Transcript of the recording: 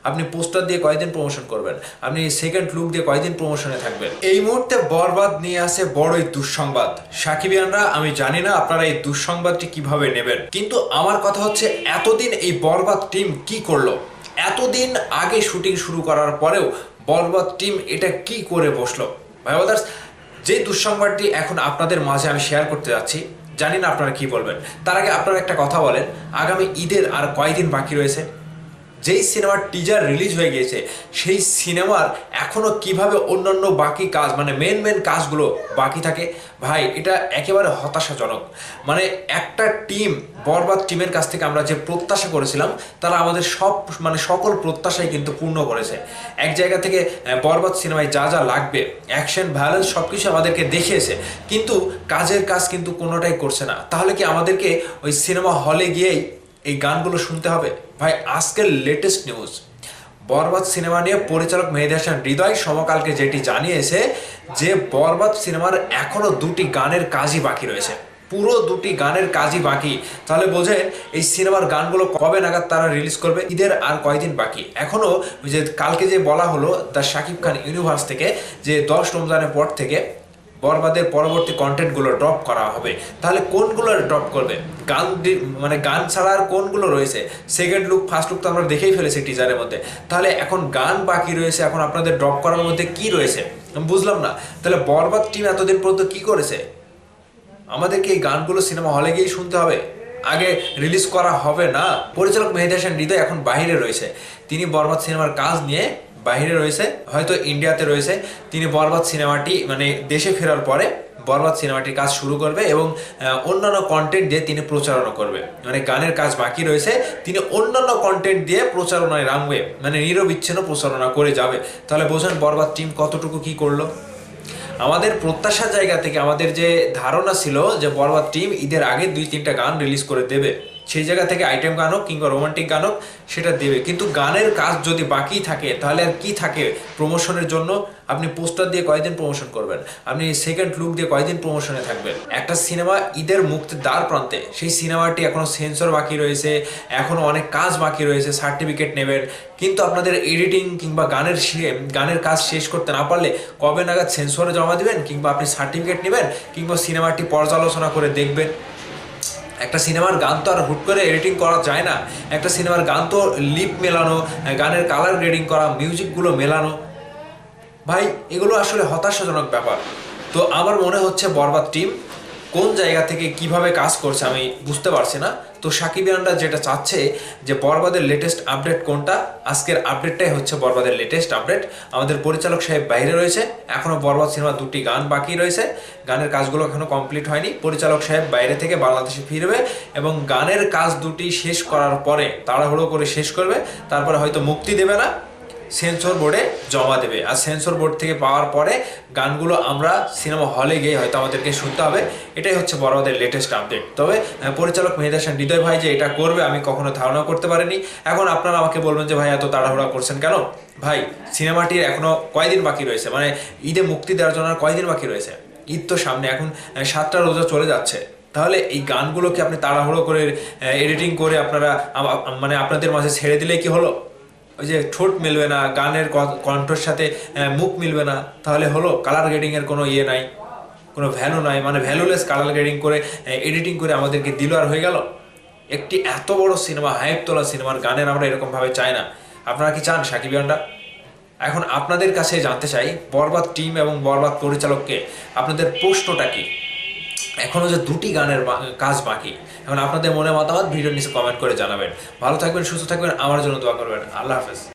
আপনি পোস্টার দিয়ে কয়দিন প্রমোশন করবেন, আপনি সেকেন্ড লুক দিয়ে কয়দিন প্রমোশনে থাকবেন। এই মুহূর্তে বরবাদ নিয়ে আসে বড়ই দুঃসংবাদ। সাকিবিয়ানরা, আমি জানি না আপনারা এই দুঃসংবাদটি কিভাবে নেবেন, কিন্তু আমার কথা হচ্ছে এতদিন এই বরবাদ টিম কি করলো? এতদিন আগে শুটিং শুরু করার পরেও বরবাদ টিম এটা কি করে বসলো? ভাই ব্রাদার্স, যে দুঃসংবাদটি এখন আপনাদের মাঝে আমি শেয়ার করতে যাচ্ছি, জানি না আপনারা কি বলবেন। তার আগে আপনারা একটা কথা বলেন, আগামী ঈদের আর কয়দিন বাকি রয়েছে? যেই সিনেমার টিজার রিলিজ হয়ে গিয়েছে সেই সিনেমার এখনো কিভাবে অন্যান্য বাকি কাজ, মানে মেন কাজগুলো বাকি থাকে। ভাই, এটা একেবারে হতাশাজনক। মানে একটা টিম, বরবাদ টিমের কাছ থেকে আমরা যে প্রত্যাশা করেছিলাম, তারা আমাদের সকল প্রত্যাশাই কিন্তু পূর্ণ করেছে। এক জায়গা থেকে বরবাদ সিনেমায় যা যা লাগবে, অ্যাকশন, ভায়োলেন্স সব কিছু আমাদেরকে দেখিয়েছে, কিন্তু কাজের কাজ কিন্তু কোনোটাই করছে না। তাহলে কি আমাদেরকে ওই সিনেমা হলে গিয়েই এই গানগুলো শুনতে হবে? ভাই, আজকের লেটেস্ট নিউজ, বরবাদ সিনেমা নিয়ে পরিচালক মেহেদী হাসান হৃদয় সমকালকে যেটি জানিয়েছে যে বরবাদ সিনেমার এখনো 2টি গানের কাজই বাকি রয়েছে, পুরো 2টি গানের কাজই বাকি। তাহলে বোঝেন এই সিনেমার গানগুলো কবে নাগাদ তারা রিলিজ করবে? ঈদের আর কয়দিন বাকি। এখনো যে কালকে যে বলা হলো দ্য শাকিব খান ইউনিভার্স থেকে যে 10 রমজানের পর থেকে বরবাদের পরবর্তী কন্টেন্টগুলো ড্রপ করা হবে, তাহলে কোনগুলো ড্রপ করবে? মানে গান ছাড়া আর কোনগুলো রয়েছে? সেকেন্ড লুক, ফার্স্ট লুক তো আমরা দেখেই ফেলেছি টিজারের মধ্যে। তাহলে এখন গান বাকি রয়েছে, এখন আপনাদের ড্রপ করার মধ্যে কি রয়েছে আমি বুঝলাম না। তাহলে বরবাদ টিম এতদিন পর্যন্ত কি করেছে? আমাদেরকে এই গানগুলো সিনেমা হলে গিয়েই শুনতে হবে? আগে রিলিজ করা হবে না? পরিচালক মেহেদী হাসান হৃদয় এখন বাইরে রয়েছে, তিনি বরবাদ সিনেমার কাজ নিয়ে বাইরে রয়েছে, হয়তো ইন্ডিয়াতে রয়েছে। তিনি বরবাদ সিনেমাটি মানে দেশে ফেরার পরে বরবাদ সিনেমাটির কাজ শুরু করবে এবং অন্যান্য কন্টেন্ট দিয়ে তিনি প্রচারণা করবে। মানে গানের কাজ বাকি রয়েছে, তিনি অন্যান্য কন্টেন্ট দিয়ে প্রচারণায় নামবে, মানে নিরবিচ্ছিন্ন প্রচারণা করে যাবে। তাহলে বোঝেন বরবাদ টিম কতটুকু কি করলো। আমাদের প্রত্যাশার জায়গা থেকে আমাদের যে ধারণা ছিল যে বরবাদ টিম ঈদের আগে 2-3টা গান রিলিজ করে দেবে, সেই জায়গা থেকে আইটেম গান হোক কিংবা রোমান্টিক গান হোক সেটা দেবে, কিন্তু গানের কাজ যদি বাকি থাকে তাহলে আর কি থাকে প্রমোশনের জন্য? আপনি পোস্টার দিয়ে কয়দিন প্রমোশন করবেন, আপনি সেকেন্ড লুক দিয়ে কয়দিন প্রমোশনে থাকবেন? একটা সিনেমা ঈদের মুক্তির দ্বার প্রান্তে, সেই সিনেমাটি এখনো সেন্সর বাকি রয়েছে, এখনো অনেক কাজ বাকি রয়েছে, সার্টিফিকেট নেবেন, কিন্তু আপনাদের এডিটিং কিংবা গানের কাজ শেষ করতে না পারলে কবে নাগাদ সেন্সরে জমা দিবেন, কিংবা আপনি সার্টিফিকেট নেবেন, কিংবা সিনেমাটি পর্যালোচনা করে দেখবেন? একটা সিনেমার গান তো আর হুট করে এডিটিং করা যায় না। একটা সিনেমার গান তো লিপ মেলানো, গানের কালার গ্রেডিং করা, মিউজিকগুলো মেলানো। ভাই, এগুলো আসলে হতাশাজনক ব্যাপার। তো আমার মনে হচ্ছে বরবাদ টিম কোন জায়গা থেকে কিভাবে কাজ করছে আমি বুঝতে পারছি না। তো সাকিবিয়ানরা যেটা চাচ্ছে যে বরবাদের লেটেস্ট আপডেট কোনটা, আজকের আপডেটটাই হচ্ছে বরবাদের লেটেস্ট আপডেট। আমাদের পরিচালক সাহেব বাইরে রয়েছে, এখনও বরবাদ সিনেমার 2টি গান বাকি রয়েছে, গানের কাজগুলো এখনও কমপ্লিট হয়নি। পরিচালক সাহেব বাইরে থেকে বাংলাদেশে ফিরবে এবং গানের কাজ 2টি শেষ করার পরে তাড়াহুড়ো করে শেষ করবে, তারপরে হয়তো মুক্তি দেবে না, সেন্সর বোর্ডে জমা দেবে। আর সেন্সর বোর্ড থেকে পাওয়ার পরে গানগুলো আমরা সিনেমা হলে গিয়ে হয়তো আমাদেরকে শুনতে হবে। এটাই হচ্ছে বড়দের লেটেস্ট আপডেট। তবে পরিচালক মেহেদী হাসান হৃদয় ভাই যে এটা করবে আমি কখনো ধারণা করতে পারিনি। এখন আপনারা আমাকে বলবেন যে ভাই এত তাড়াহুড়া করছেন কেন? ভাই, সিনেমাটির এখনো কয়দিন বাকি রয়েছে, মানে ঈদে মুক্তি দেওয়ার জন্য আর কয়দিন বাকি রয়েছে? ঈদ তো সামনে, এখন 7টা রোজা চলে যাচ্ছে। তাহলে এই গানগুলোকে আপনি তাড়াহুড়ো করে এডিটিং করে আপনারা মানে আপনাদের মাঝে ছেড়ে দিলে কি হলো? ওই যে ঠোঁট মিলবে না, গানের কণ্ঠের সাথে মুখ মিলবে না, তাহলে হলো? কালার গ্রেডিংয়ের কোনো ইয়ে নাই, কোনো ভ্যালু নাই, মানে ভ্যালুলেস কালার গ্রেডিং করে এডিটিং করে আমাদেরকে দিল আর হয়ে গেল। একটি এত বড় সিনেমা, হাইপ তোলা সিনেমার গানের আমরা এরকমভাবে চাই না। আপনারা কি চান সাকিবিয়ানরা? এখন আপনাদের কাছে জানতে চাই, বরবাদ টিম এবং বরবাদ পরিচালককে আপনাদের প্রশ্নটা কি? এখনও যে 2টি গানের কাজ বাকি, এখন আপনাদের মনে মতামত ভিডিওর নিচে কমেন্ট করে জানাবেন। ভালো থাকবেন, সুস্থ থাকবেন, আমার জন্য দোয়া করবেন। আল্লাহ হাফেজ।